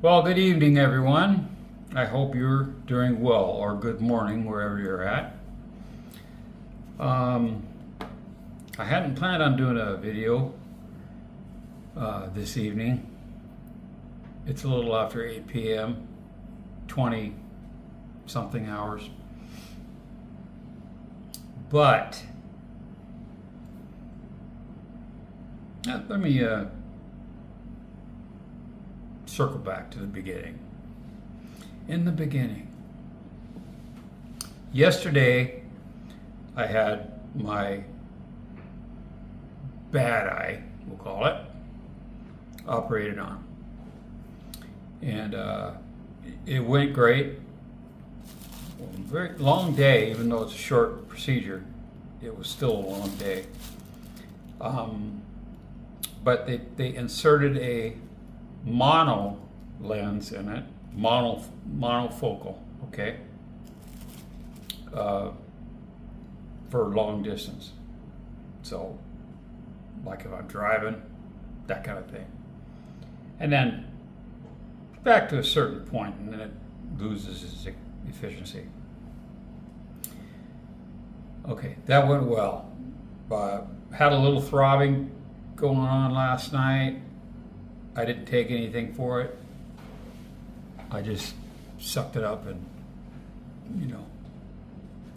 Well, good evening, everyone. I hope you're doing well, or good morning, wherever you're at. I hadn't planned on doing a video this evening. It's a little after 8 p.m., 20 something hours. But let me circle back to the beginning. In the beginning, yesterday I had my bad eye, we'll call it, operated on. And it went great. Very long day, even though it's a short procedure, it was still a long day. But they inserted a mono lens in it, monofocal, okay, for long distance. So, like if I'm driving, that kind of thing. And then back to a certain point, and then it loses its efficiency. Okay, that went well. Had a little throbbing going on last night. I didn't take anything for it. I just sucked it up and,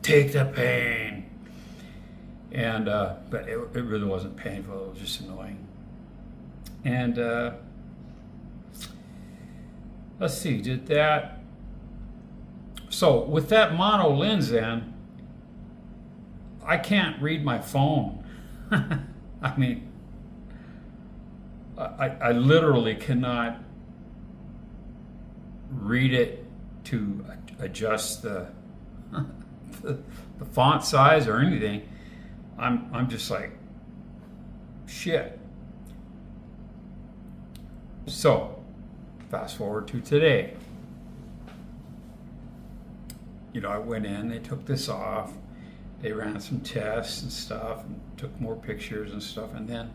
take the pain. And, but it really wasn't painful. It was just annoying. And, let's see, did that. So with that mono lens then, I can't read my phone. I mean, I literally cannot read it to adjust the font size or anything. I'm just like, shit. So, fast forward to today. I went in, they took this off, they ran some tests and stuff, and took more pictures and stuff, and then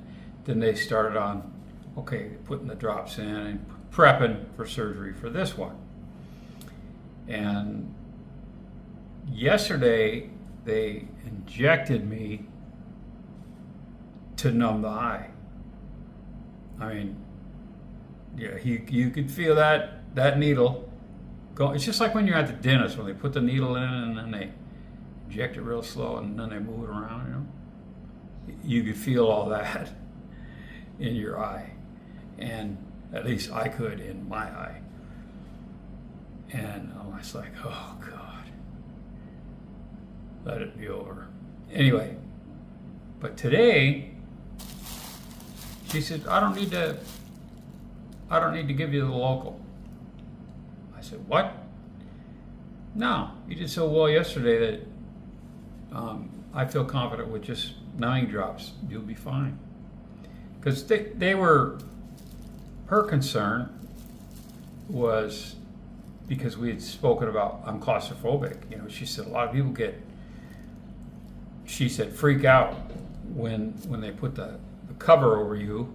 they started on, okay, putting the drops in and prepping for surgery for this one. And yesterday, they injected me to numb the eye. I mean, yeah, you could feel that needle go. It's just like when you're at the dentist, when they put the needle in and then they inject it real slow and then they move it around, You could feel all that in your eye. And at least I could in my eye. And I was like, oh God, let it be over. Anyway, but today, she said, I don't need to give you the local. I said, what? No, you did so well yesterday that I feel confident with just numbing drops, you'll be fine. Because they were, her concern was because we had spoken about I'm claustrophobic. She said a lot of people freak out when they put the cover over you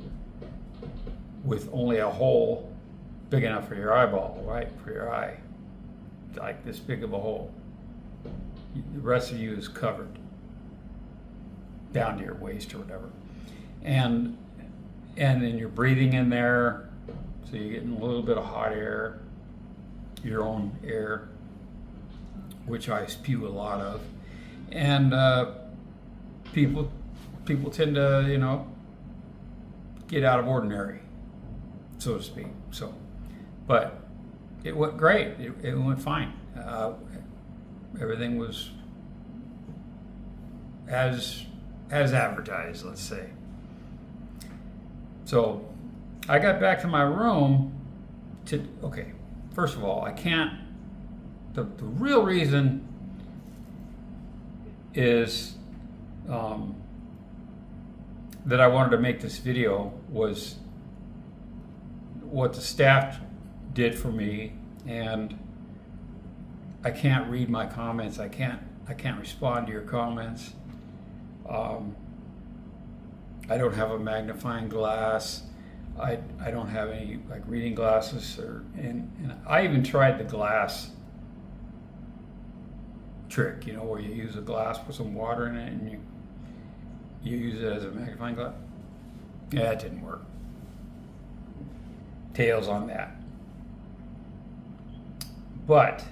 with only a hole big enough for your eyeball, right? For your eye. Like this big of a hole. The rest of you is covered down to your waist or whatever. And then you're breathing in there, so you're getting a little bit of hot air, your own air, which I spew a lot of. And people tend to, get out of ordinary, so to speak. So, but it went great. It went fine. Everything was as advertised, let's say. So I got back to my room okay, first of all, I can't, the real reason is that I wanted to make this video was what the staff did for me, and I can't read my comments. I can't respond to your comments. I don't have a magnifying glass. I don't have any like reading glasses, and I even tried the glass trick, where you use a glass, put some water in it, and you use it as a magnifying glass. Yeah, it didn't work. Tails on that. But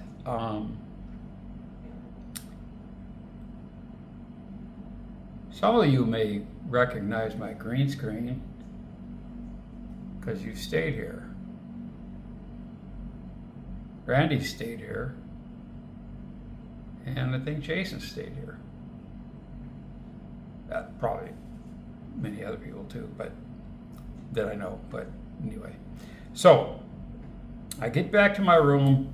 some of you may recognize my green screen because you stayed here. Randy stayed here. And I think Jason stayed here. Probably many other people too, but that I know. But anyway, so I get back to my room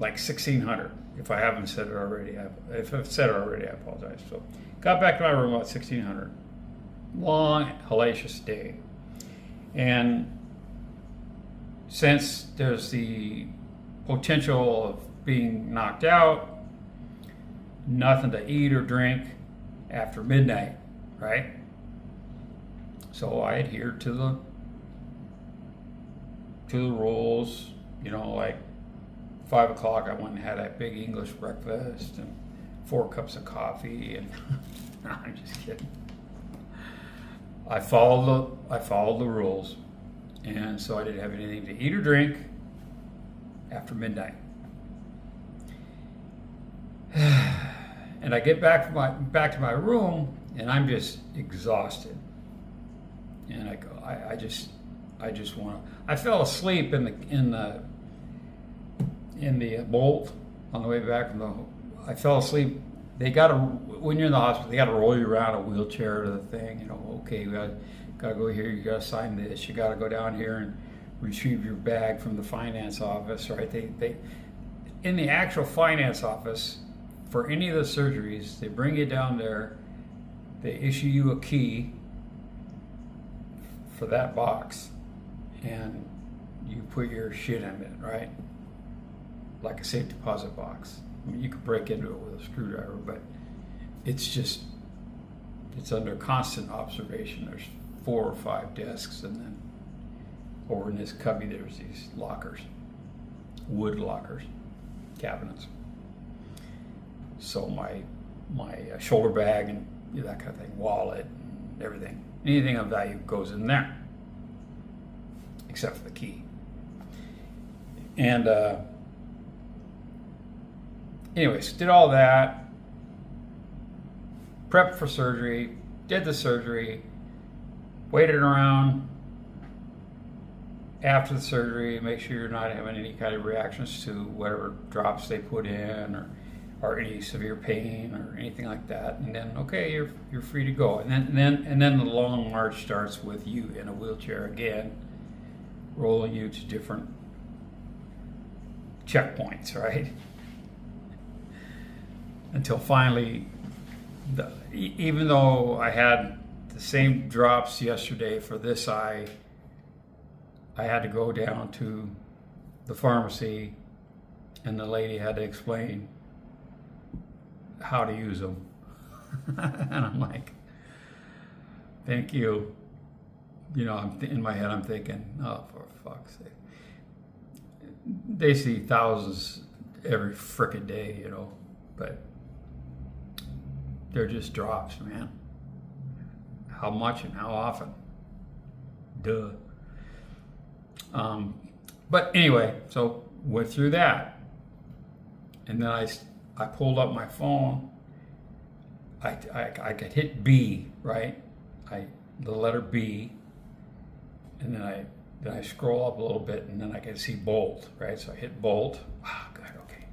like 1600. If I haven't said it already, if I've said it already, I apologize. So got back to my room about 1600. Long, hellacious day. And since there's the potential of being knocked out, nothing to eat or drink after midnight, right? So I adhered to the rules, like 5 o'clock I went and had a big English breakfast and 4 cups of coffee, and no, I'm just kidding. I followed the rules, and so I didn't have anything to eat or drink after midnight. And I get back to my room, and I'm just exhausted. And I go, I just want to. I fell asleep in the Bolt on the way back from the. I fell asleep. When you're in the hospital, they got to roll you around a wheelchair to the thing. Okay, we got to go here. You got to sign this. You got to go down here and retrieve your bag from the finance office. Right? They in the actual finance office. For any of the surgeries, they bring you down there, they issue you a key for that box, and you put your shit in it, right? Like a safe deposit box. I mean, you could break into it with a screwdriver, but it's under constant observation. There's 4 or 5 desks, and then over in this cubby, there's these lockers, wood lockers, cabinets. So my shoulder bag and that kind of thing, wallet, and everything, anything of value goes in there, except for the key. And anyways, did all that, prepped for surgery, did the surgery, waited around after the surgery, make sure you're not having any kind of reactions to whatever drops they put in, or any severe pain or anything like that, and then okay, you're free to go. And then the long march starts with you in a wheelchair again, rolling you to different checkpoints, right? Until finally, even though I had the same drops yesterday for this eye, I had to go down to the pharmacy, and the lady had to explain how to use them. And I'm like, thank you. In my head I'm thinking, oh, for fuck's sake. They see thousands every frickin' day, but they're just drops, man. How much and how often? Duh. But anyway, so went through that, and then I pulled up my phone. I could hit B, right? The letter B, and then I scroll up a little bit, and then I can see Bolt, right? So I hit Bolt. Ah, good, okay.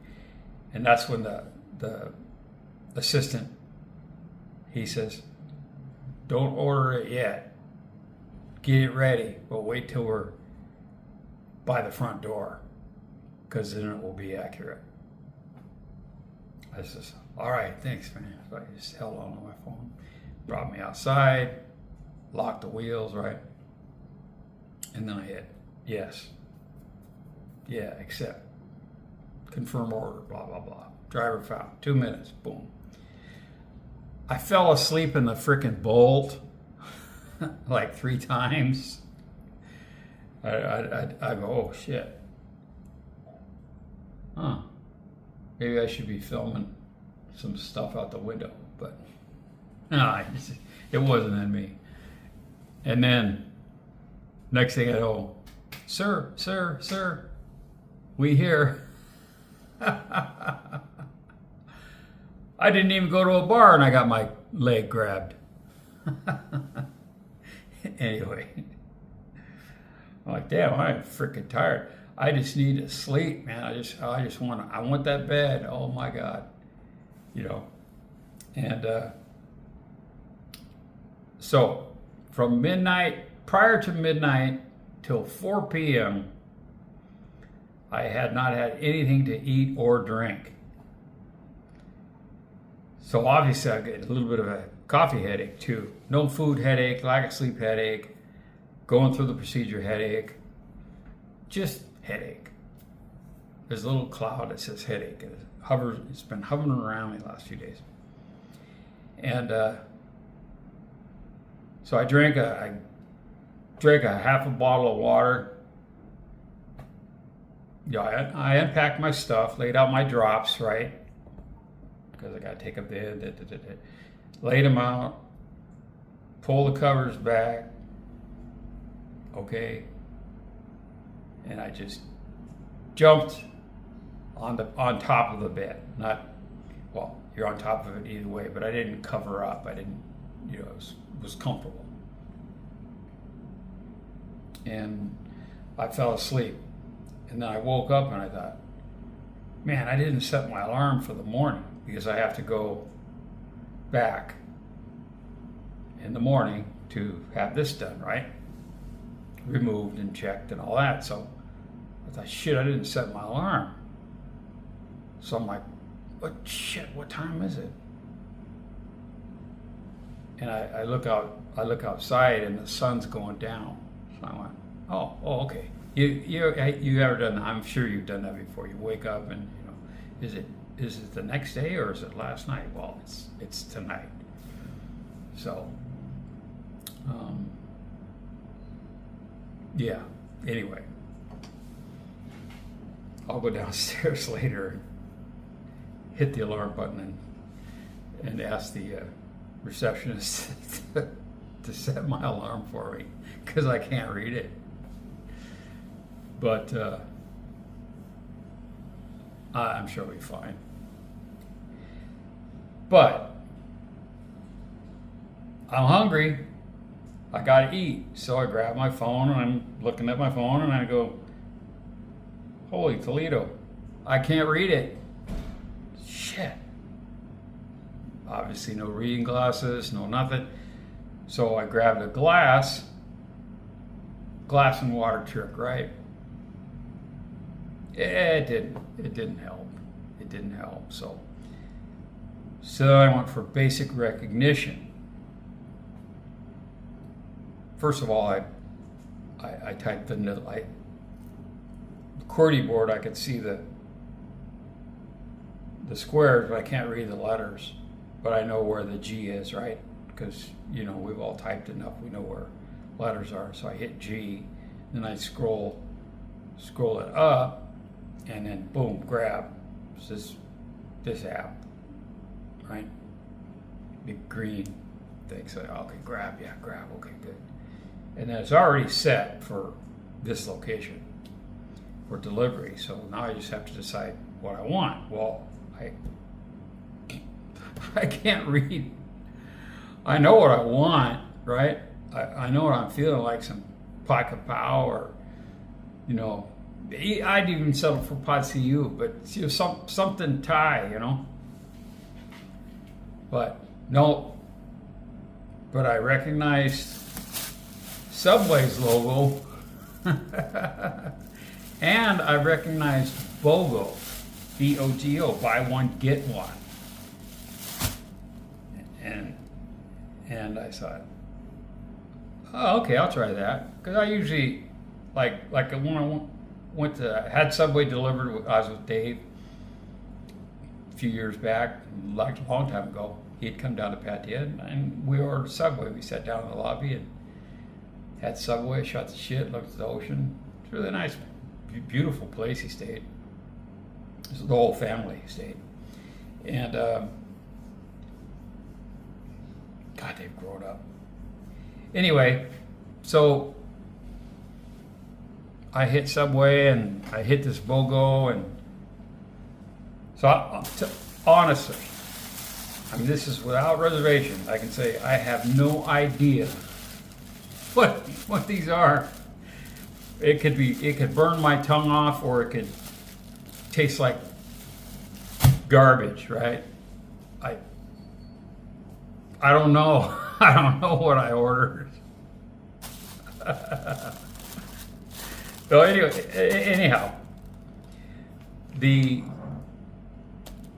And that's when the assistant, he says, don't order it yet. Get it ready, but wait till we're by the front door, because then it will be accurate. I says, all right, thanks, man. So I just held on to my phone, brought me outside, locked the wheels, right? And then I hit yes. Yeah, accept. Confirm order, blah, blah, blah. Driver found, 2 minutes, boom. I fell asleep in the frickin' Bolt like 3 times. I go, oh shit. Huh. Maybe I should be filming some stuff out the window, but no, it wasn't in me. And then next thing I know, sir, we here. I didn't even go to a bar and I got my leg grabbed. Anyway, I'm like, damn, I'm freaking tired. I just need to sleep, man. I want that bed. Oh my God. And so from prior to midnight till 4 p.m., I had not had anything to eat or drink. So obviously I get a little bit of a coffee headache too. No food headache, lack of sleep headache, going through the procedure headache, just headache. There's a little cloud that says headache. It's been hovering around me the last few days. And so I drank a half a bottle of water. I unpacked my stuff, laid out my drops, right? Because I got to take a bed. Laid them out, pull the covers back, okay, and I just jumped on top of the bed. You're on top of it either way, but I didn't cover up. I didn't, it was comfortable. And I fell asleep. And then I woke up and I thought, man, I didn't set my alarm for the morning because I have to go back in the morning to have this done, right? Removed and checked and all that. So I thought, shit, I didn't set my alarm. So I'm like, what time is it? And I look outside and the sun's going down. So I went, oh, okay. You ever done that? I'm sure you've done that before. You wake up and is it the next day or is it last night? Well, it's tonight. So yeah. Anyway, I'll go downstairs later and hit the alarm button and ask the receptionist to set my alarm for me because I can't read it. But I'm sure I'll be fine. But I'm hungry. I gotta eat. So I grab my phone and I'm looking at my phone and I go, holy Toledo, I can't read it. Shit. Obviously no reading glasses, no nothing. So I grabbed a glass and water trick, right? It didn't help. It didn't help. So I went for basic recognition. First of all, I typed the QWERTY board. I could see the squares, but I can't read the letters. But I know where the G is, right? Because we've all typed enough. We know where letters are. So I hit G, then I scroll it up. And then boom, grab this app, right? Big green thing. So okay, grab, okay, good. And then it's already set for this location for delivery. So now I just have to decide what I want. Well, I can't read. I know what I want, right? I know what I'm feeling like, some pot kapow or I'd even settle for pot CU, but something Thai, But no. But I recognized Subway's logo, and I recognized BOGO, BOGO, buy one get one, and I thought, oh, okay, I'll try that because I usually like when I had Subway delivered. I was with Dave a few years back, like a long time ago. He'd come down to Pattaya, and we ordered Subway. We sat down in the lobby, and Had Subway, shot the shit, looked at the ocean. It's really nice, beautiful place he stayed. The whole family stayed. And, God, they've grown up. Anyway, so I hit Subway and I hit this BOGO, and so honestly, I mean, this is without reservation. I can say I have no idea what these are. It could burn my tongue off, or it could taste like garbage, right? I don't know. I don't know what I ordered. So anyhow, the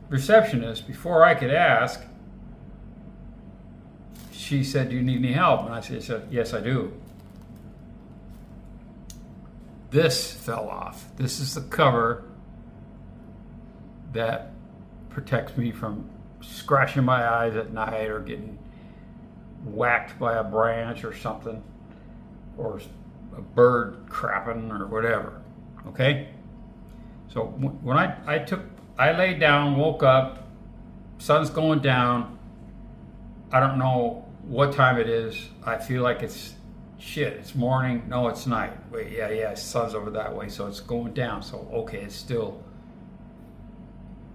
receptionist, before I could ask, she said, "Do you need any help?" And I said, "Yes, I do." This fell off. This is the cover that protects me from scratching my eyes at night or getting whacked by a branch or something, or a bird crapping or whatever. Okay? So when I laid down, woke up, sun's going down. I don't know what time it is. I feel like it's morning. No, it's night. Wait, yeah, sun's over that way, so it's going down. So, okay, it's still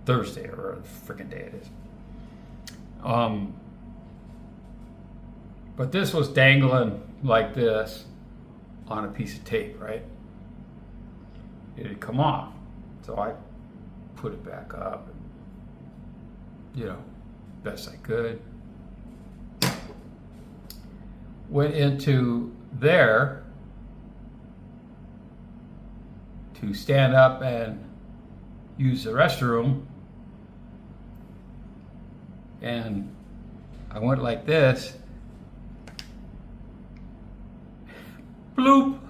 Thursday, or the freaking day it is. But this was dangling like this on a piece of tape, right? It had come off. So I put it back up, and, best I could. Went into there to stand up and use the restroom, and I went like this. Bloop!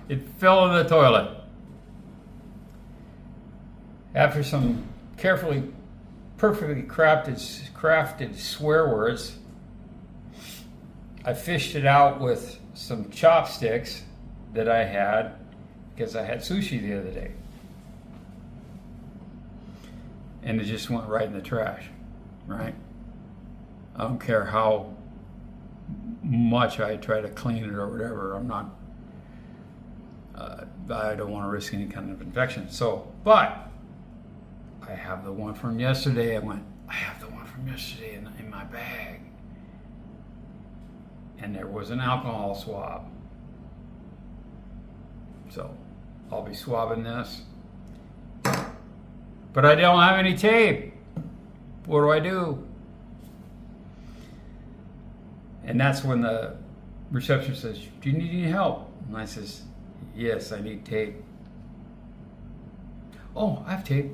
It fell in the toilet. After some perfectly crafted swear words, I fished it out with some chopsticks that I had because I had sushi the other day. And it just went right in the trash, right? I don't care how much I try to clean it or whatever. I don't want to risk any kind of infection. So, but I have the one from yesterday. I have the one from yesterday in my bag. And there was an alcohol swab. So I'll be swabbing this. But I don't have any tape. What do? And that's when the receptionist says, "Do you need any help?" And I says, "Yes, I need tape." "Oh, I have tape."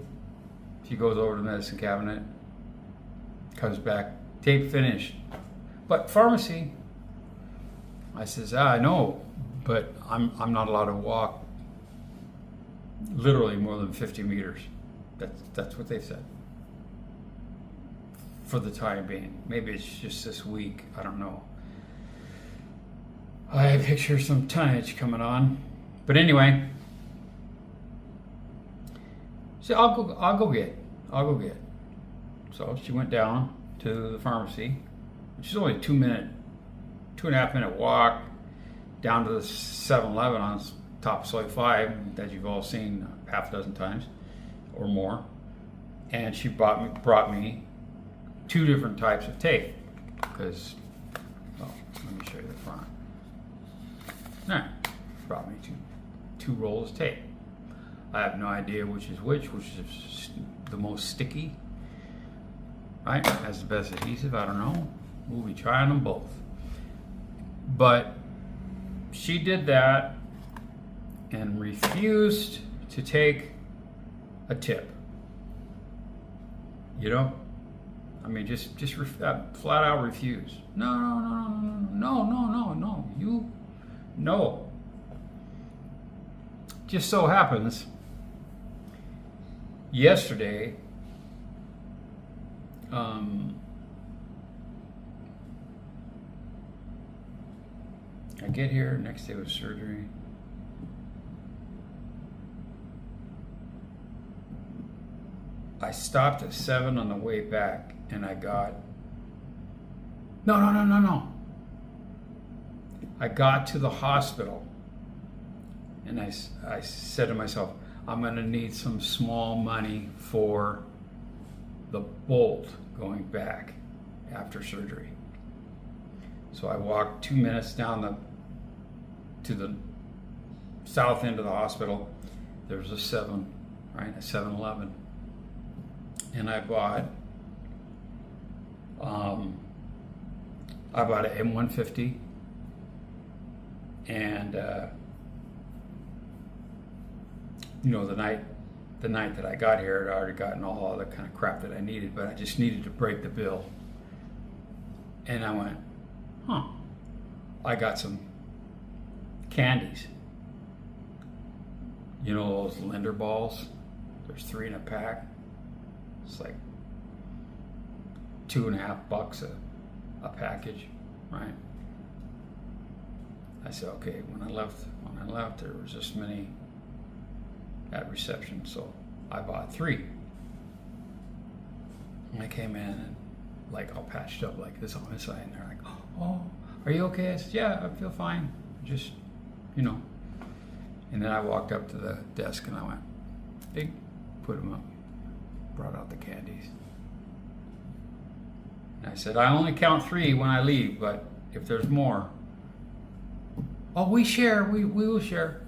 She goes over to the medicine cabinet, comes back, tape finished. "But pharmacy." I says, "I know, but I'm not allowed to walk literally more than 50 meters. That's what they said. For the time being. Maybe it's just this week. I don't know. I picture some tonnage coming on. But anyway, so I'll go get. So she went down to the pharmacy, which is only a 2.5 minute walk down to the 7-Eleven on top of Soy 5 that you've all seen half a dozen times or more. And she brought me 2 different types of tape because, let me show you the front. All right, brought me two rolls of tape. I have no idea which is the most sticky, right? Has the best adhesive, I don't know. We'll be trying them both. But she did that and refused to take a tip. I mean, just flat out refuse. No. Just so happens, yesterday, I get here, next day was surgery. I stopped at 7 on the way back, and I got, no. I got to the hospital, and I said to myself, I'm going to need some small money for the bolt going back after surgery. So I walked 2 minutes down to the south end of the hospital. There was a 7-Eleven. And I bought an M150, and the night that I got here, I'd already gotten all the kind of crap that I needed, but I just needed to break the bill. And I went, I got some candies. You know those Lender balls? There's 3 in a pack. It's like $2.50 a package, right? I said, okay, when I left, there was this many at reception, so I bought 3. And I came in and like all patched up like this on my side, and they're like, oh, are you okay? I said, yeah, I feel fine. Just, And then I walked up to the desk and I went, big, put them up, brought out the candies. And I said, I only count 3 when I leave, but if there's more, we share, we will share.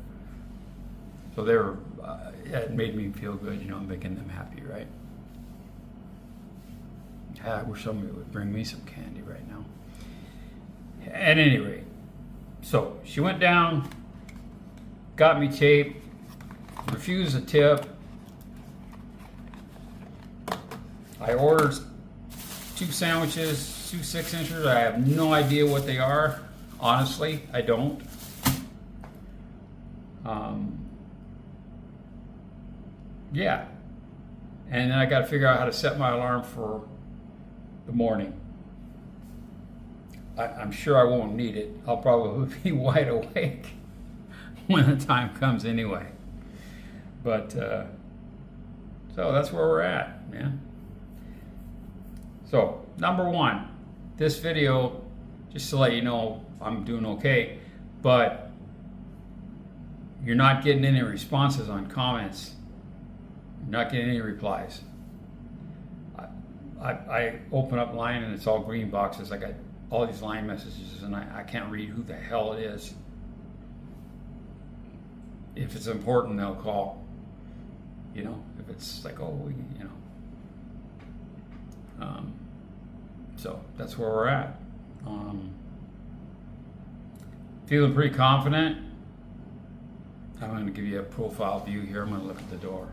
So they were, it made me feel good, making them happy, right? I wish somebody would bring me some candy right now. At any rate, so she went down, got me tape, refused the tip. I ordered 2 sandwiches, 2 6-inchers. I have no idea what they are. Honestly, I don't. Yeah. And then I got to figure out how to set my alarm for the morning. I'm sure I won't need it. I'll probably be wide awake when the time comes anyway. But, so that's where we're at, man. So, number 1, this video, just to let you know I'm doing okay, but you're not getting any responses on comments. You're not getting any replies. I open up line and it's all green boxes. I got all these line messages and I can't read who the hell it is. If it's important, they'll call. If it's like, so that's where we're at. Feeling pretty confident. I'm going to give you a profile view here. I'm going to look at the door.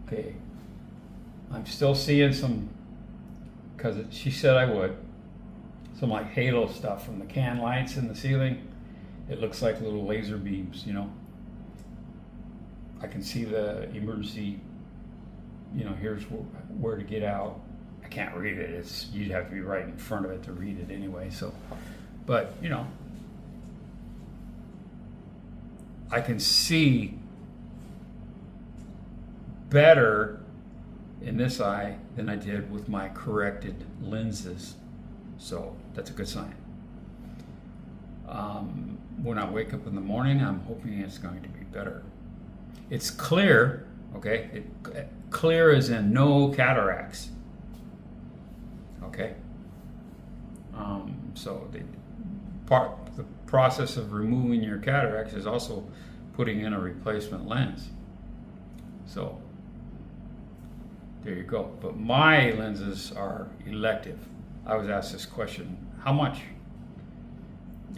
Okay. I'm still seeing some, because she said I would, some like halo stuff from the can lights in the ceiling. It looks like little laser beams, I can see the emergency, here's where to get out. I can't read it. You'd have to be right in front of it to read it anyway. So, but I can see better in this eye than I did with my corrected lenses. So that's a good sign. When I wake up in the morning, I'm hoping it's going to be better. It's clear, okay? Clear as in no cataracts. Okay? So the process of removing your cataracts is also putting in a replacement lens. So there you go. But my lenses are elective. I was asked this question: how much?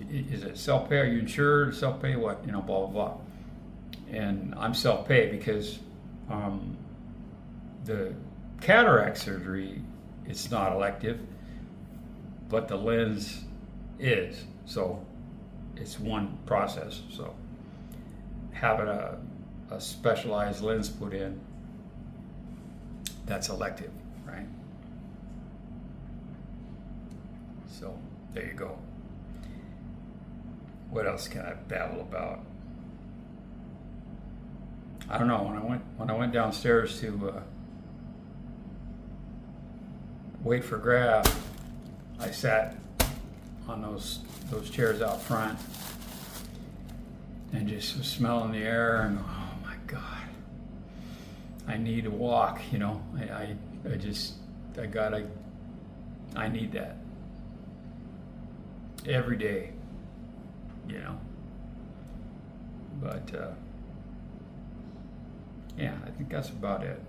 Is it self-pay? Are you insured? Self-pay? What? Blah blah blah. And I'm self-pay because the cataract surgery, it's not elective, but the lens is. So it's one process. So having a specialized lens put in, that's elective, right? So there you go. What else can I babble about? I don't know. When I went downstairs to wait for grab, I sat on those chairs out front and just was smelling the air and oh my God, I need to walk. You know, I need that every day. You know, but yeah, I think that's about it.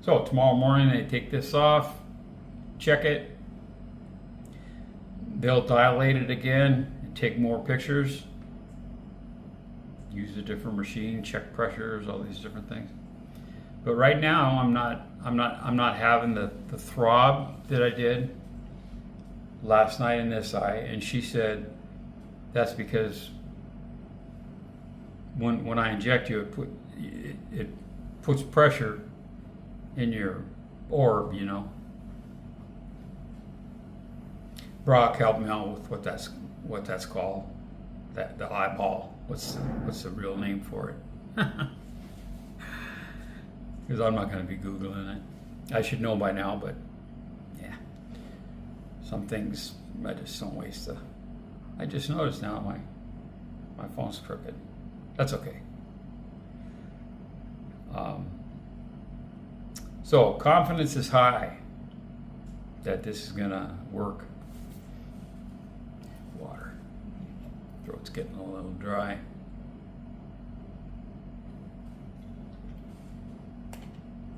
So tomorrow morning they take this off, check it. They'll dilate it again and take more pictures. Use a different machine, check pressures, all these different things. But right now I'm not having the throb that I did last night in this eye, and she said that's because when I inject you, it puts pressure in your orb, you know. Brock helped me out with what that's called, the eyeball. What's the real name for it? Because I'm not going to be Googling it. I should know by now, but yeah. Some things I just don't waste. I just noticed now my phone's crooked. That's okay. So confidence is high that this is going to work. Water. Throat's getting a little dry.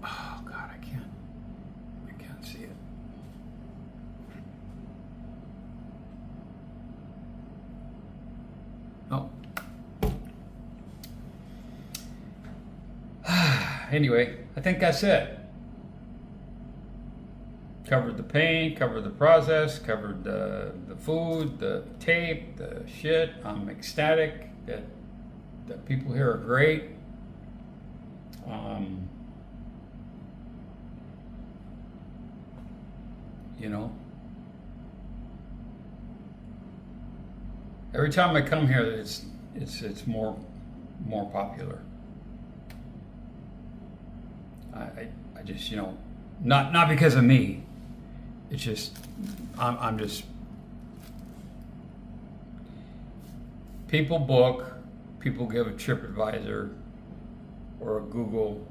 Oh God, I can't see it. Oh. Anyway, I think that's it. Covered the pain, covered the process, covered the food, the tape, the shit. I'm ecstatic that people here are great. You know, every time I come here, it's more popular. I just, you know, not because of me. It's just I'm just, people book, people give a TripAdvisor or a Google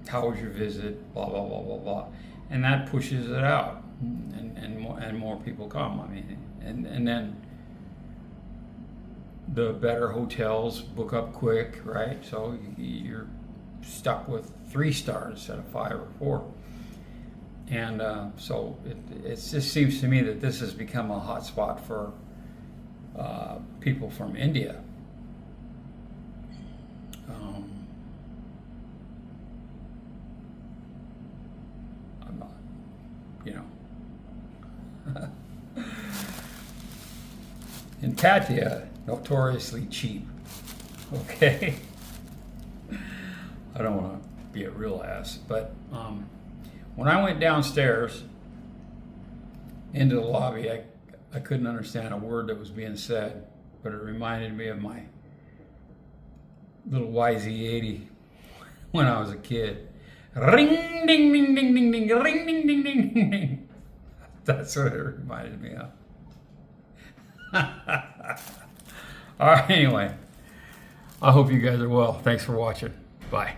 how was your visit, blah blah blah blah blah, and that pushes it out, and more people come. I mean, and then the better hotels book up quick, right? So you're stuck with 3 stars instead of 5 or 4. And so it just seems to me that this has become a hot spot for people from India. I'm not, you know. And Katya, notoriously cheap. Okay? I don't want to be a real ass, but when I went downstairs into the lobby, I couldn't understand a word that was being said, but it reminded me of my little YZ80 when I was a kid. Ring, ding, ding, ding, ding, ding, ring, ding, ding, ding, ding, ding. That's what it reminded me of. All right, anyway, I hope you guys are well. Thanks for watching. Bye.